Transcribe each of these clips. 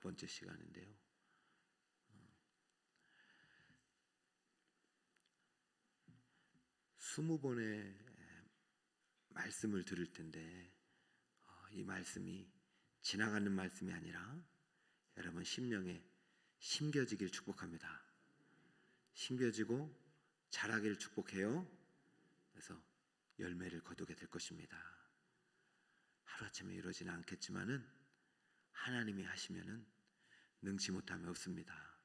9번째 시간인데요. 20번의 말씀을 들을 텐데 이 말씀이 지나가는 말씀이 아니라 여러분 심령에 심겨지길 축복합니다. 심겨지고 자라기를 축복해요. 그래서 열매를 거두게 될 것입니다. 하루아침에 이루어지는 않겠지만은 하나님이 하시면은 능치 못함이 없습니다.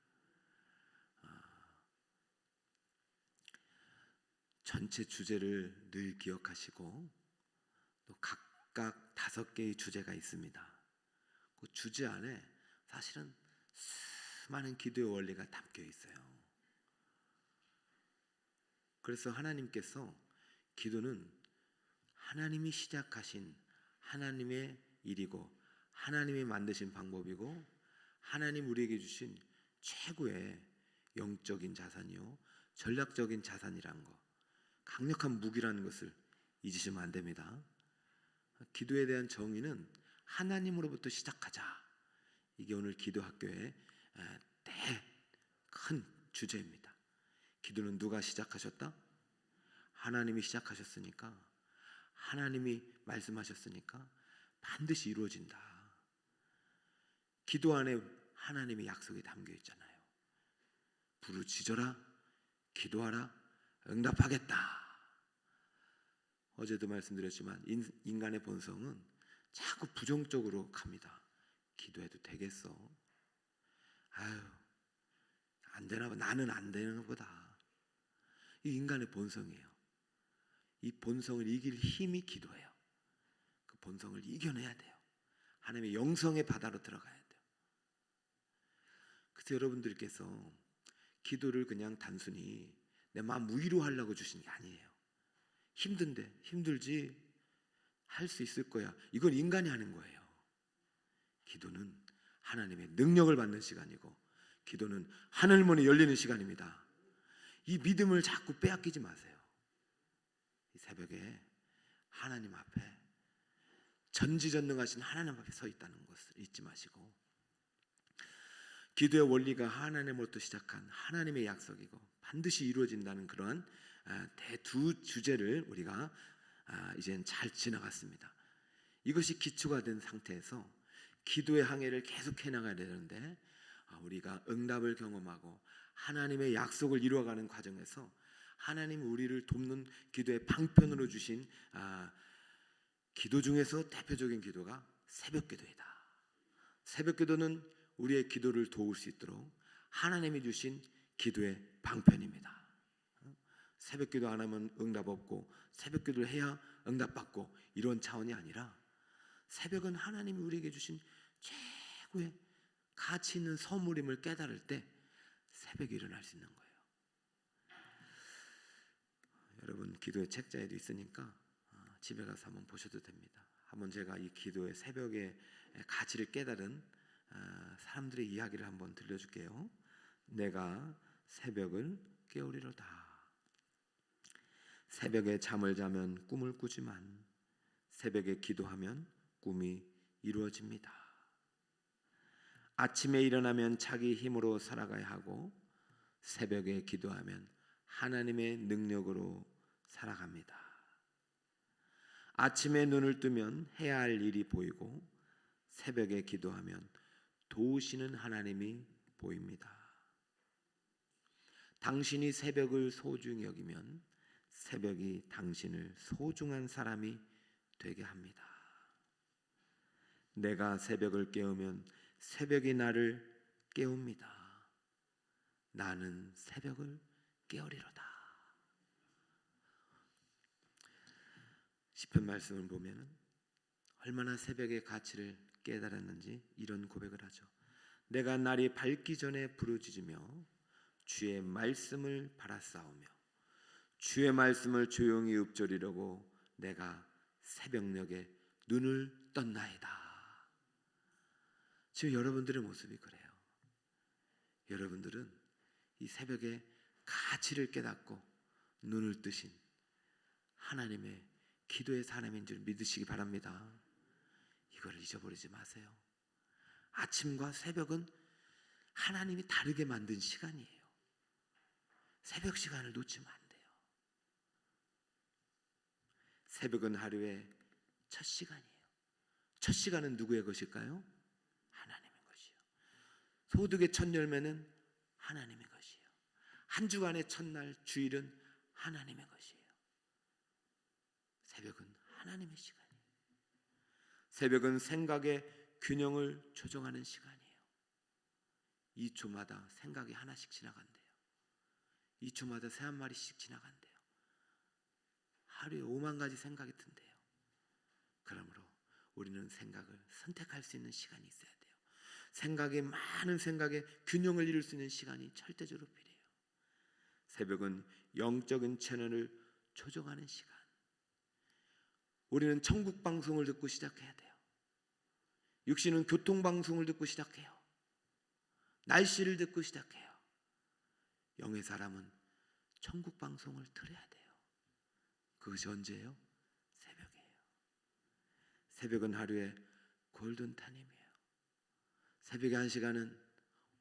전체 주제를 늘 기억하시고 또 각각 5개의 주제가 있습니다. 그 주제 안에 사실은 수많은 기도의 원리가 담겨 있어요. 그래서 하나님께서 기도는 하나님이 시작하신 하나님의 일이고 하나님이 만드신 방법이고 하나님 우리에게 주신 최고의 영적인 자산이요 전략적인 자산이라는 거, 강력한 무기라는 것을 잊으시면 안 됩니다. 기도에 대한 정의는 하나님으로부터 시작하자. 이게 오늘 기도학교의 큰 주제입니다. 기도는 누가 시작하셨다? 하나님이 시작하셨으니까, 하나님이 말씀하셨으니까 반드시 이루어진다. 기도 안에 하나님의 약속이 담겨 있잖아요. 부르짖어라, 기도하라, 응답하겠다. 어제도 말씀드렸지만 인간의 본성은 자꾸 부정적으로 갑니다. 기도해도 되겠어? 아유, 안 되나 봐. 나는 안 되는 보다. 이 인간의 본성이에요. 이 본성을 이길 힘이 기도예요. 그 본성을 이겨내야 돼요. 하나님의 영성의 바다로 들어가야 돼요. 그래서 여러분들께서 기도를 그냥 단순히 내 마음 위로하려고 주신 게 아니에요. 힘든데 힘들지 할 수 있을 거야. 이건 인간이 하는 거예요. 기도는 하나님의 능력을 받는 시간이고 기도는 하늘문이 열리는 시간입니다. 이 믿음을 자꾸 빼앗기지 마세요. 이 새벽에 하나님 앞에 전지전능하신 하나님 앞에 서 있다는 것을 잊지 마시고 기도의 원리가 하나님으로부터 시작한 하나님의 약속이고 반드시 이루어진다는 그러한 두 주제를 우리가 이젠 잘 지나갔습니다. 이것이 기초가 된 상태에서 기도의 항해를 계속 해나가야 되는데 우리가 응답을 경험하고 하나님의 약속을 이루어가는 과정에서 하나님 우리를 돕는 기도의 방편으로 주신 기도 중에서 대표적인 기도가 새벽기도이다. 새벽기도는 우리의 기도를 도울 수 있도록 하나님이 주신 기도의 방편입니다. 새벽기도 안 하면 응답 없고 새벽기도를 해야 응답받고 이런 차원이 아니라 새벽은 하나님이 우리에게 주신 최고의 가치 있는 선물임을 깨달을 때 새벽에 일어날 수 있는 거예요. 여러분 기도의 책자에도 있으니까 집에 가서 한번 보셔도 됩니다. 한번 제가 이 기도의 새벽의 가치를 깨달은 사람들의 이야기를 한번 들려줄게요. 내가 새벽을 깨우리로다. 새벽에 잠을 자면 꿈을 꾸지만 새벽에 기도하면 꿈이 이루어집니다. 아침에 일어나면 자기 힘으로 살아가야 하고 새벽에 기도하면 하나님의 능력으로 살아갑니다. 아침에 눈을 뜨면 해야 할 일이 보이고 새벽에 기도하면 도우시는 하나님이 보입니다. 당신이 새벽을 소중히 여기면 새벽이 당신을 소중한 사람이 되게 합니다. 내가 새벽을 깨우면 새벽이 나를 깨웁니다. 나는 새벽을 깨우리로다. 시편 말씀을 보면 얼마나 새벽의 가치를 깨달았는지 이런 고백을 하죠. 내가 날이 밝기 전에 부르짖으며 주의 말씀을 바라싸우며 주의 말씀을 조용히 읊조리려고 내가 새벽녘에 눈을 떴나이다. 지금 여러분들의 모습이 그래요. 여러분들은 이 새벽에 가치를 깨닫고 눈을 뜨신 하나님의 기도의 사람인 줄 믿으시기 바랍니다. 이걸 잊어버리지 마세요. 아침과 새벽은 하나님이 다르게 만든 시간이에요. 새벽 시간을 놓치면 안 돼요. 새벽은 하루의 첫 시간이에요. 첫 시간은 누구의 것일까요? 하나님의 것이요. 소득의 첫 열매는 하나님의 것이에요. 한 주간의 첫날 주일은 하나님의 것이에요. 새벽은 하나님의 시간이에요. 새벽은 생각의 균형을 조정하는 시간이에요. 2초마다 생각이 하나씩 지나간대요. 2초마다 새 한 마리씩 지나간대요. 하루에 5만 가지 생각이 든대요. 그러므로 우리는 생각을 선택할 수 있는 시간이 있어야 돼요. 생각의 많은 생각의 균형을 이룰 수 있는 시간이 절대적으로 필요해요. 새벽은 영적인 채널을 조정하는 시간. 우리는 천국 방송을 듣고 시작해야 돼요. 육신은 교통 방송을 듣고 시작해요. 날씨를 듣고 시작해요. 영의 사람은 천국 방송을 들어야 돼요. 그것이 언제예요? 새벽이에요. 새벽은 하루의 골든타임이에요. 새벽의 1시간은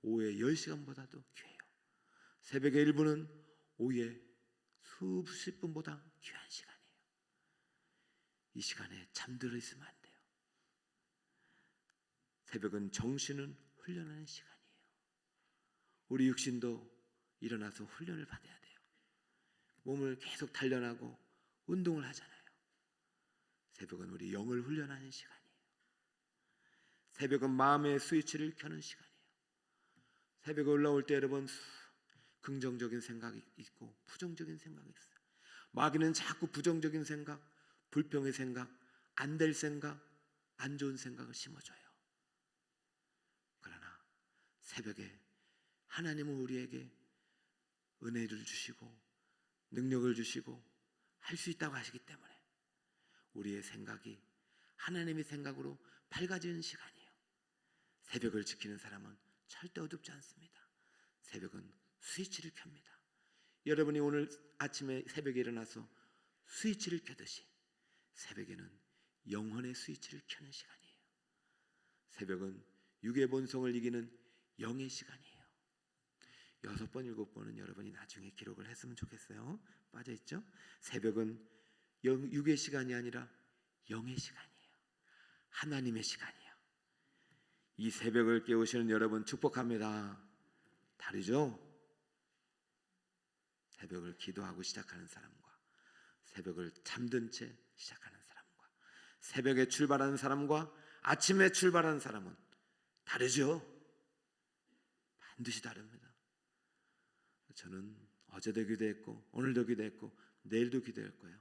오후의 10시간보다도 귀해요. 새벽의 1분은 오후의 수십 분보다 귀한 시간이에요. 이 시간에 잠들어 있으면 안 돼요. 새벽은 정신을 훈련하는 시간이에요. 우리 육신도 일어나서 훈련을 받아야 돼요. 몸을 계속 단련하고 운동을 하잖아요. 새벽은 우리 영을 훈련하는 시간이에요. 새벽은 마음의 스위치를 켜는 시간이에요. 새벽에 올라올 때 여러분 긍정적인 생각이 있고 부정적인 생각이 있어요. 마귀는 자꾸 부정적인 생각, 불평의 생각, 안 될 생각, 안 좋은 생각을 심어줘요. 그러나 새벽에 하나님은 우리에게 은혜를 주시고 능력을 주시고 할 수 있다고 하시기 때문에 우리의 생각이 하나님의 생각으로 밝아지는 시간이에요. 새벽을 지키는 사람은 절대 어둡지 않습니다. 새벽은 스위치를 켭니다. 여러분이 오늘 아침에 새벽에 일어나서 스위치를 켜듯이 새벽에는 영혼의 스위치를 켜는 시간이에요. 새벽은 육의 본성을 이기는 영의 시간이에요. 6번, 7번은 여러분이 나중에 기록을 했으면 좋겠어요. 빠져있죠? 새벽은 육의 시간이 아니라 영의 시간이에요. 하나님의 시간이에요. 이 새벽을 깨우시는 여러분 축복합니다. 다르죠? 새벽을 기도하고 시작하는 사람과 새벽을 잠든 채 시작하는 사람과 새벽에 출발하는 사람과 아침에 출발하는 사람은 다르죠? 반드시 다릅니다. 저는 어제도 기도했고 오늘도 기도했고 내일도 기도할 거예요.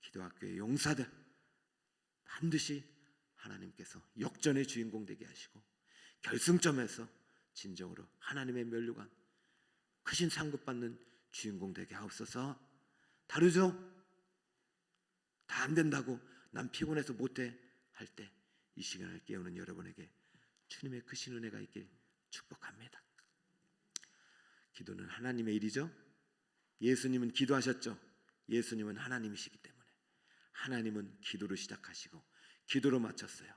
기도학교의 용사들 반드시 하나님께서 역전의 주인공 되게 하시고 결승점에서 진정으로 하나님의 면류관 크신 상급받는 주인공 되게 하옵소서. 다르죠? 다 안 된다고 난 피곤해서 못해 할 때 이 시간을 깨우는 여러분에게 주님의 크신 은혜가 있길 축복합니다. 기도는 하나님의 일이죠. 예수님은 기도하셨죠. 예수님은 하나님이시기 때문에 하나님은 기도로 시작하시고 기도로 마쳤어요.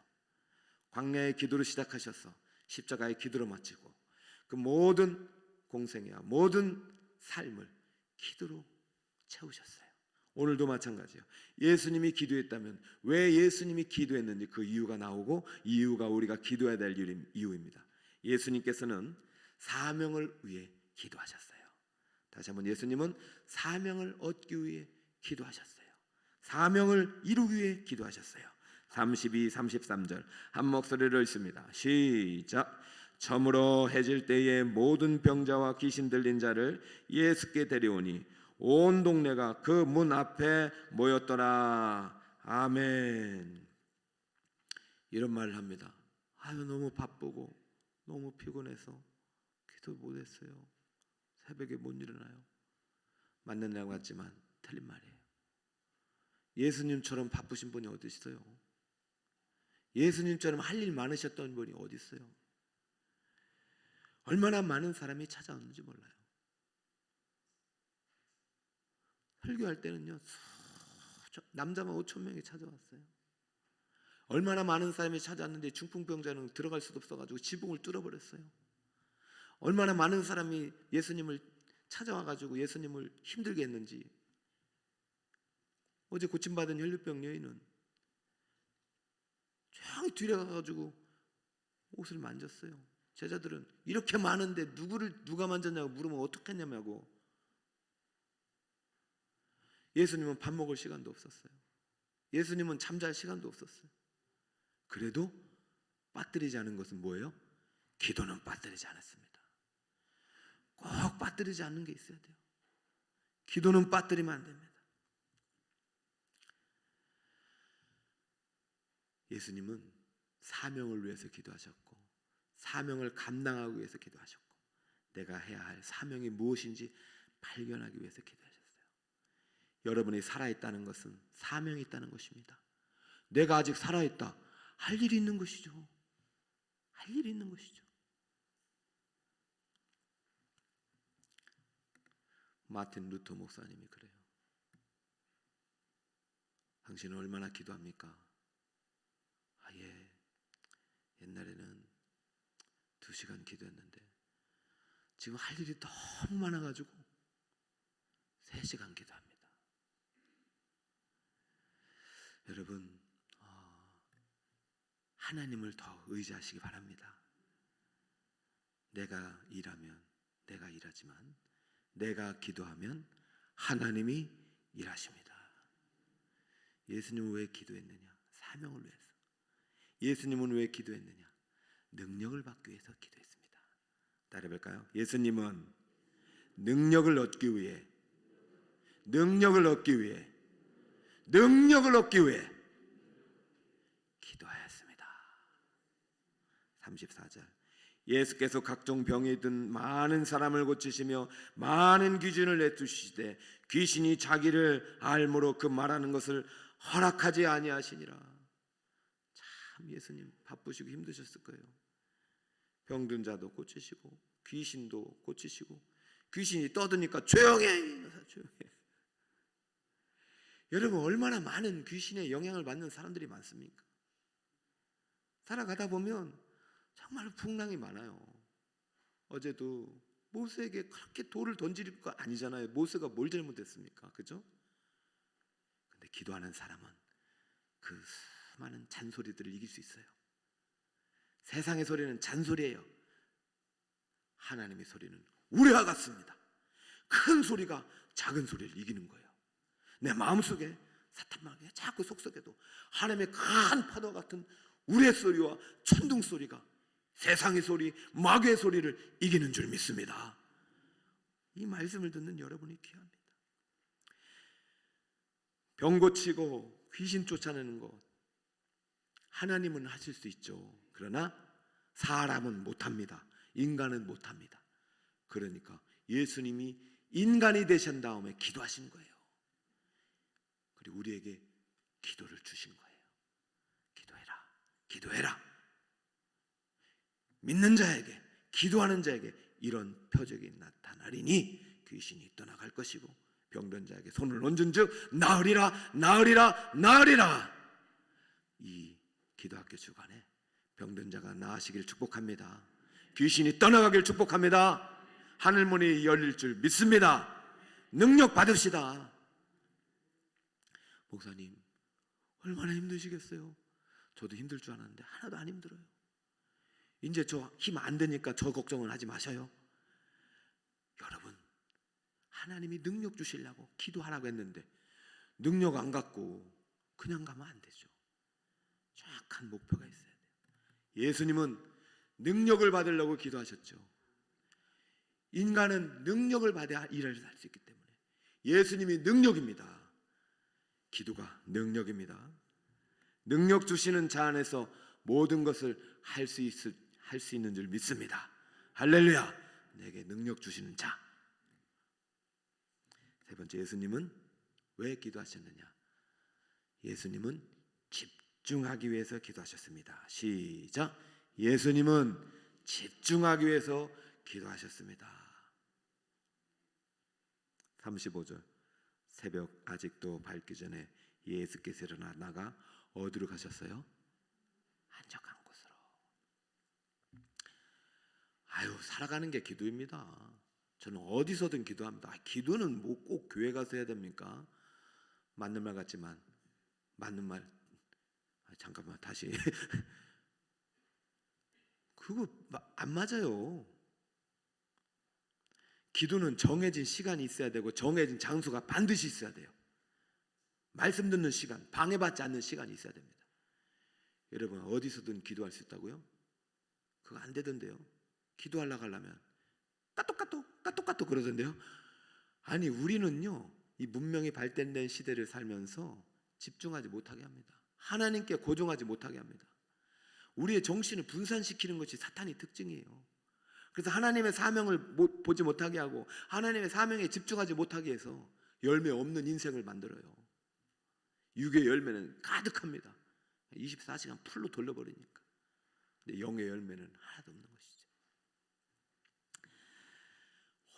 광야의 기도로 시작하셔서 십자가의 기도로 마치고 그 모든 공생애와 모든 삶을 기도로 채우셨어요. 오늘도 마찬가지예요. 예수님이 기도했다면 왜 예수님이 기도했는지 그 이유가 나오고 이유가 우리가 기도해야 될 이유입니다. 예수님께서는 사명을 위해 기도하셨어요. 다시 한번 예수님은 사명을 얻기 위해 기도하셨어요. 사명을 이루기 위해 기도하셨어요. 32, 33절 한 목소리를 읽습니다. 시작. 저물어 해질 때에 모든 병자와 귀신 들린 자를 예수께 데려오니 온 동네가 그 문 앞에 모였더라. 아멘. 이런 말을 합니다. 아유 너무 바쁘고 너무 피곤해서 기도 못했어요. 새벽에 못 일어나요. 맞는 말 같지만 틀린 말이에요. 예수님처럼 바쁘신 분이 어디 있어요? 예수님처럼 할 일 많으셨던 분이 어디 있어요? 얼마나 많은 사람이 찾아왔는지 몰라요. 설교할 때는요 남자만 5,000명이 찾아왔어요. 얼마나 많은 사람이 찾아왔는데 중풍병자는 들어갈 수도 없어가지고 지붕을 뚫어버렸어요. 얼마나 많은 사람이 예수님을 찾아와가지고 예수님을 힘들게 했는지. 어제 고침받은 혈류병 여인은 조용히 뒤에 가가지고 옷을 만졌어요. 제자들은 이렇게 많은데 누가 만졌냐고 물으면 어떡했냐고. 예수님은 밥 먹을 시간도 없었어요. 예수님은 잠잘 시간도 없었어요. 그래도 빠뜨리지 않은 것은 뭐예요? 기도는 빠뜨리지 않았습니다. 꼭 빠뜨리지 않는 게 있어야 돼요. 기도는 빠뜨리면 안 됩니다. 예수님은 사명을 위해서 기도하셨고 사명을 감당하기 위해서 기도하셨고 내가 해야 할 사명이 무엇인지 발견하기 위해서 기도하셨어요. 여러분이 살아있다는 것은 사명이 있다는 것입니다. 내가 아직 살아있다. 할 일이 있는 것이죠. 할 일이 있는 것이죠. 마틴 루터 목사님이 그래요. 당신은 얼마나 기도합니까? 옛날에는 2시간 기도했는데 지금 할 일이 너무 많아가지고 3시간 기도합니다. 여러분, 하나님을 더 의지하시기 바랍니다. 내가 일하면 내가 일하지만 내가 기도하면 하나님이 일하십니다. 예수님은 왜 기도했느냐? 사명을 위해서. 예수님은 왜 기도했느냐? 능력을 받기 위해서 기도했습니다. 따라해볼까요? 예수님은 능력을 얻기 위해 기도하였습니다. 34절 예수께서 각종 병이 든 많은 사람을 고치시며 많은 귀신을 내쫓으시되 귀신이 자기를 알므로 그 말하는 것을 허락하지 아니하시니라. 참 예수님 바쁘시고 힘드셨을 거예요. 병든 자도 고치시고 귀신도 고치시고 귀신이 떠드니까 조용해. 여러분 얼마나 많은 귀신의 영향을 받는 사람들이 많습니까? 살아가다 보면 정말 풍랑이 많아요. 어제도 모세에게 그렇게 돌을 던질 거 아니잖아요. 모세가 뭘 잘못했습니까? 그죠? 근데 기도하는 사람은 그 수많은 잔소리들을 이길 수 있어요. 세상의 소리는 잔소리예요. 하나님의 소리는 우레와 같습니다. 큰 소리가 작은 소리를 이기는 거예요. 내 마음속에 사탄마귀가 자꾸 속삭여도 하나님의 큰 파도 같은 우레 소리와 천둥 소리가 세상의 소리, 마귀의 소리를 이기는 줄 믿습니다. 이 말씀을 듣는 여러분이 귀합니다. 병 고치고 귀신 쫓아내는 것 하나님은 하실 수 있죠. 그러나 사람은 못합니다. 인간은 못합니다. 그러니까 예수님이 인간이 되신 다음에 기도하신 거예요. 그리고 우리에게 기도를 주신 거예요. 기도해라. 믿는 자에게, 기도하는 자에게 이런 표적이 나타나리니 귀신이 떠나갈 것이고 병든 자에게 손을 얹은즉 나으리라. 이 기도학교 주간에 병든 자가 나으시길 축복합니다. 귀신이 떠나가길 축복합니다. 하늘문이 열릴 줄 믿습니다. 능력 받읍시다. 목사님 얼마나 힘드시겠어요? 저도 힘들 줄 알았는데 하나도 안 힘들어요. 이제 저 힘 안 되니까 저 걱정을 하지 마셔요. 여러분 하나님이 능력 주시려고 기도하라고 했는데 능력 안 갖고 그냥 가면 안 되죠. 정확한 목표가 있어야 돼요. 예수님은 능력을 받으려고 기도하셨죠. 인간은 능력을 받아야 일을 할 수 있기 때문에 예수님이 능력입니다. 기도가 능력입니다. 능력 주시는 자 안에서 모든 것을 할 수 있는 줄 믿습니다. 할렐루야. 내게 능력 주시는 자. 세 번째, 예수님은 왜 기도하셨느냐? 예수님은 집중하기 위해서 기도하셨습니다. 시작. 예수님은 집중하기 위해서 기도하셨습니다. 35절 새벽 아직도 밝기 전에 예수께서 일어나 나가 어디로 가셨어요? 한적한 곳으로. 살아가는 게 기도입니다. 저는 어디서든 기도합니다. 기도는 뭐 꼭 교회 가서 해야 됩니까? 맞는 말 같지만 맞는 말. 잠깐만 다시. 그거 안 맞아요. 기도는 정해진 시간이 있어야 되고 정해진 장소가 반드시 있어야 돼요. 말씀 듣는 시간, 방해받지 않는 시간이 있어야 됩니다. 여러분 어디서든 기도할 수 있다고요? 그거 안 되던데요. 기도하려고 하려면 까똑까똑 그러던데요. 아니 우리는요 이 문명이 발달된 시대를 살면서 집중하지 못하게 합니다. 하나님께 고정하지 못하게 합니다. 우리의 정신을 분산시키는 것이 사탄의 특징이에요. 그래서 하나님의 사명을 보지 못하게 하고 하나님의 사명에 집중하지 못하게 해서 열매 없는 인생을 만들어요. 육의 열매는 가득합니다. 24시간 풀로 돌려버리니까. 근데 영의 열매는 하나도 없는 것이죠.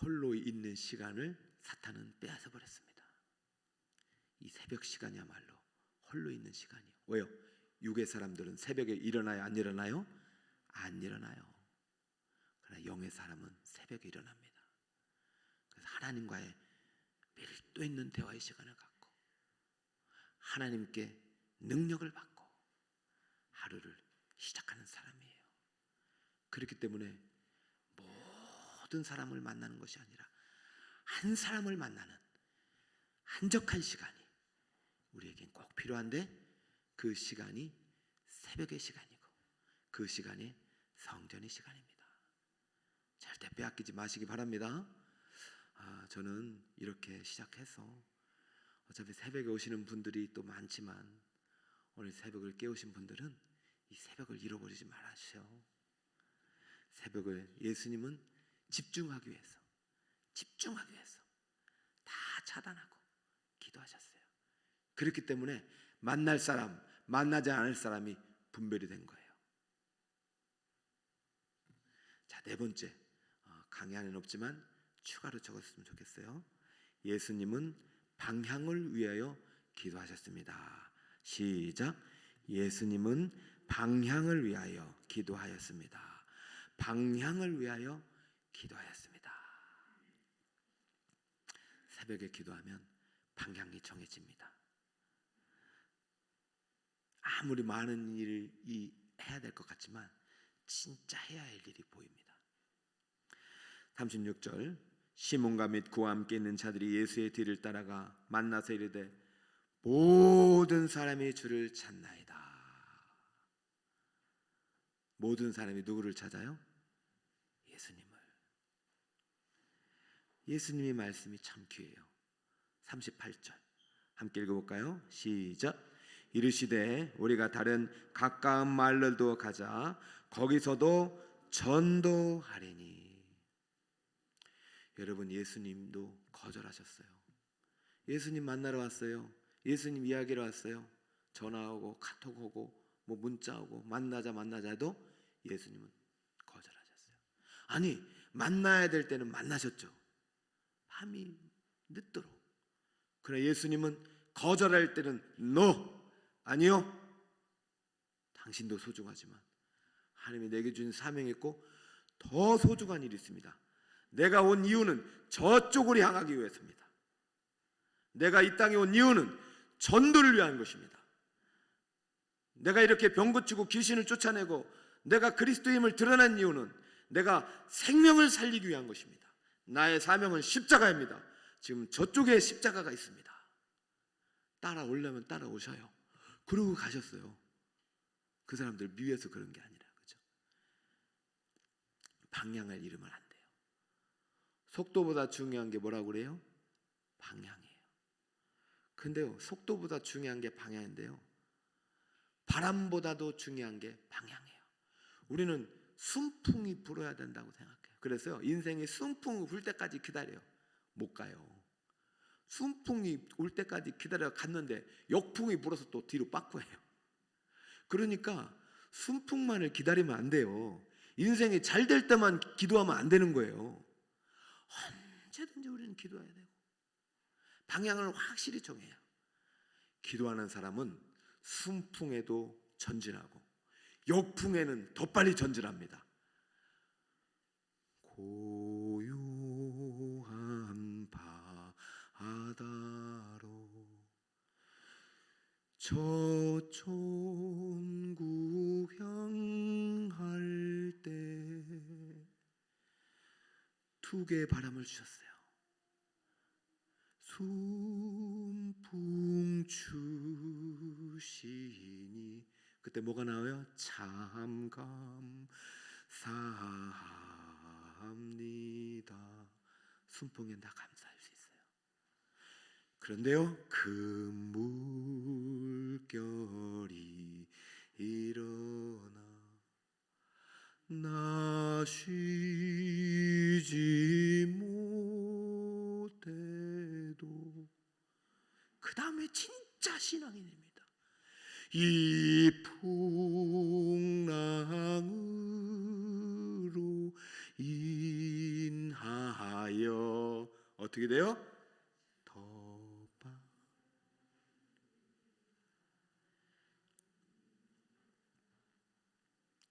홀로 있는 시간을 사탄은 빼앗아 버렸습니다. 이 새벽 시간이야말로 홀로 있는 시간이에요. 왜요? 육의 사람들은 새벽에 일어나요? 안 일어나요? 안 일어나요. 그러나 영의 사람은 새벽에 일어납니다. 그래서 하나님과의 밀도 있는 대화의 시간을 갖고 하나님께 능력을 받고 하루를 시작하는 사람이에요. 그렇기 때문에 모든 사람을 만나는 것이 아니라 한 사람을 만나는 한적한 시간이 우리에겐 꼭 필요한데 그 시간이 새벽의 시간이고 그 시간이 성전의 시간입니다. 절대 빼앗기지 마시기 바랍니다. 저는 이렇게 시작해서 어차피 새벽에 오시는 분들이 또 많지만 오늘 새벽을 깨우신 분들은 이 새벽을 잃어버리지 말아주세요. 새벽을 예수님은 집중하기 위해서 다 차단하고 기도하셨어요. 그렇기 때문에 만날 사람, 만나지 않을 사람이 분별이 된 거예요. 자, 네 번째, 강의 안에는 없지만 추가로 적었으면 좋겠어요. 예수님은 방향을 위하여 기도하셨습니다. 시작. 예수님은 방향을 위하여 기도하였습니다. 방향을 위하여 기도하였습니다. 새벽에 기도하면 방향이 정해집니다. 아무리 많은 일을 해야 될 것 같지만 진짜 해야 할 일이 보입니다. 36절 시몬과 및 그와 함께 있는 자들이 예수의 뒤를 따라가 만나서 이르되 모든 사람이 주를 찾나이다. 모든 사람이 누구를 찾아요? 예수님을. 예수님의 말씀이 참 귀해요. 38절 함께 읽어볼까요? 시작. 이르시되 우리가 다른 가까운 마을로도 가자. 거기서도 전도하리니. 여러분 예수님도 거절하셨어요. 예수님 만나러 왔어요. 예수님 이야기로 왔어요. 전화하고 카톡하고 뭐 문자하고 만나자 해도 예수님은 거절하셨어요. 아니 만나야 될 때는 만나셨죠. 밤이 늦도록. 그러나 예수님은 거절할 때는 no. 아니요. 당신도 소중하지만 하나님이 내게 주신 사명이 있고 더 소중한 일이 있습니다. 내가 온 이유는 저쪽으로 향하기 위해서입니다. 내가 이 땅에 온 이유는 전도를 위한 것입니다. 내가 이렇게 병 고치고 귀신을 쫓아내고 내가 그리스도의 힘을 드러낸 이유는 내가 생명을 살리기 위한 것입니다. 나의 사명은 십자가입니다. 지금 저쪽에 십자가가 있습니다. 따라오려면 따라오셔요. 그러고 가셨어요. 그 사람들 미워서 그런 게 아니라, 그죠? 방향을 잃으면 안 돼요. 속도보다 중요한 게 뭐라고 그래요? 방향이에요. 근데요, 속도보다 중요한 게 방향인데요, 바람보다도 중요한 게 방향이에요. 우리는 순풍이 불어야 된다고 생각해요. 그래서요, 인생이 순풍이 불 때까지 기다려요. 못 가요. 순풍이 올 때까지 기다려 갔는데 역풍이 불어서 또 뒤로 빠꾸해요. 그러니까 순풍만을 기다리면 안 돼요. 인생이 잘 될 때만 기도하면 안 되는 거예요. 언제든지 우리는 기도해야 되고 방향을 확실히 정해요. 기도하는 사람은 순풍에도 전진하고 역풍에는 더 빨리 전진합니다. 고요한 바다로 저촌 구향할 때 두 개의 바람을 주셨어요. 순풍 주시니 그때 뭐가 나와요? 참 감사합니다. 순풍에 다 감사할 수 있어요. 그런데요, 그 물결이 일어나 나 쉬지 못해도 그 다음에 진짜 신앙인입니다. 이 풍랑으로 인하여 어떻게 돼요?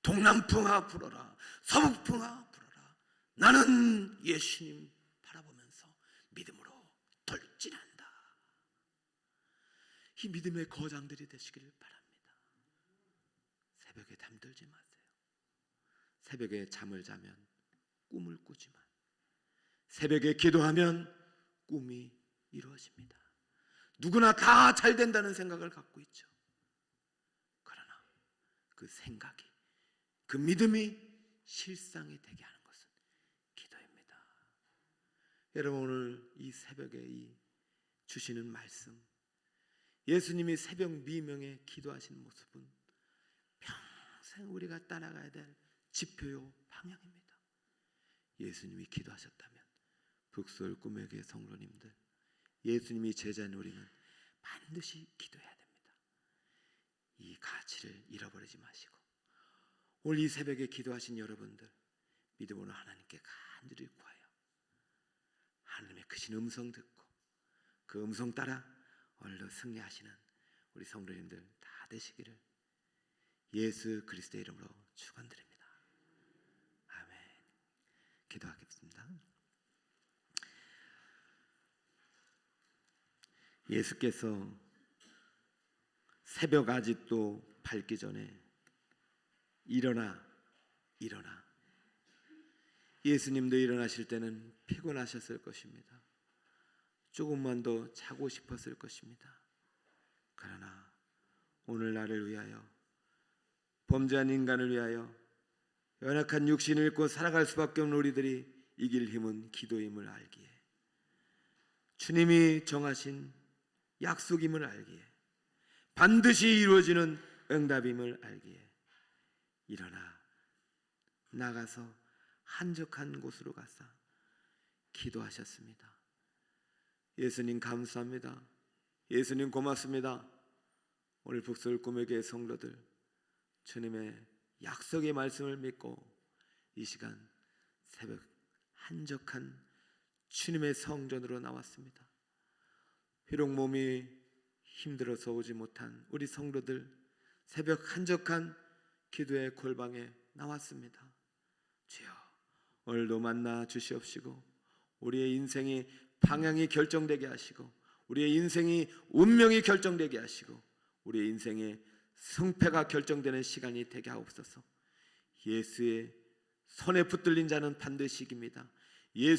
동남풍아 불어라, 서북풍아 불어라. 나는 예수님 바라보면서 믿음으로 돌진한다. 이 믿음의 거장들이 되시기를 바랍니다. 새벽에 잠들지 마세요. 새벽에 잠을 자면 꿈을 꾸지만 새벽에 기도하면 꿈이 이루어집니다. 누구나 다 잘 된다는 생각을 갖고 있죠. 그러나 그 생각이, 그 믿음이 실상이 되게 하는 것은 기도입니다. 여러분, 오늘 이 새벽에 이 주시는 말씀, 예수님이 새벽 미명에 기도하신 모습은 평생 우리가 따라가야 될 지표요 방향입니다. 예수님이 기도하셨다면 북서울 꿈의 교회 성도님들, 예수님이 제자인 우리는 반드시 기도해야 됩니다. 이 가치를 잃어버리지 마시고 오늘 이 새벽에 기도하신 여러분들, 믿음으로 하나님께 간절히 구하여 하나님의 크신 음성 듣고 그 음성 따라 오늘도 승리하시는 우리 성도님들 다 되시기를 예수 그리스도의 이름으로 축원드립니다. 아멘. 기도하겠습니다. 예수께서 새벽 아직도 밝기 전에 일어나. 예수님도 일어나실 때는 피곤하셨을 것입니다. 조금만 더 자고 싶었을 것입니다. 그러나 오늘 나를 위하여, 범죄한 인간을 위하여, 연약한 육신을 입고 살아갈 수밖에 없는 우리들이 이길 힘은 기도임을 알기에, 주님이 정하신 약속임을 알기에, 반드시 이루어지는 응답임을 알기에 일어나 나가서 한적한 곳으로 가서 기도하셨습니다. 예수님 감사합니다. 예수님 고맙습니다. 오늘 북서울 꿈의 교회 성도들, 주님의 약속의 말씀을 믿고 이 시간 새벽 한적한 주님의 성전으로 나왔습니다. 비록 몸이 힘들어서 오지 못한 우리 성도들, 새벽 한적한 기도의 골방에 나왔습니다. 주여, 오늘도 만나 주시옵시고 우리의 인생이 방향이 결정되게 하시고 우리의 인생이 운명이 결정되게 하시고 우리의 인생의 승패가 결정되는 시간이 되게 하옵소서. 예수의 손에 붙들린 자는 반드시 이깁니다. 예수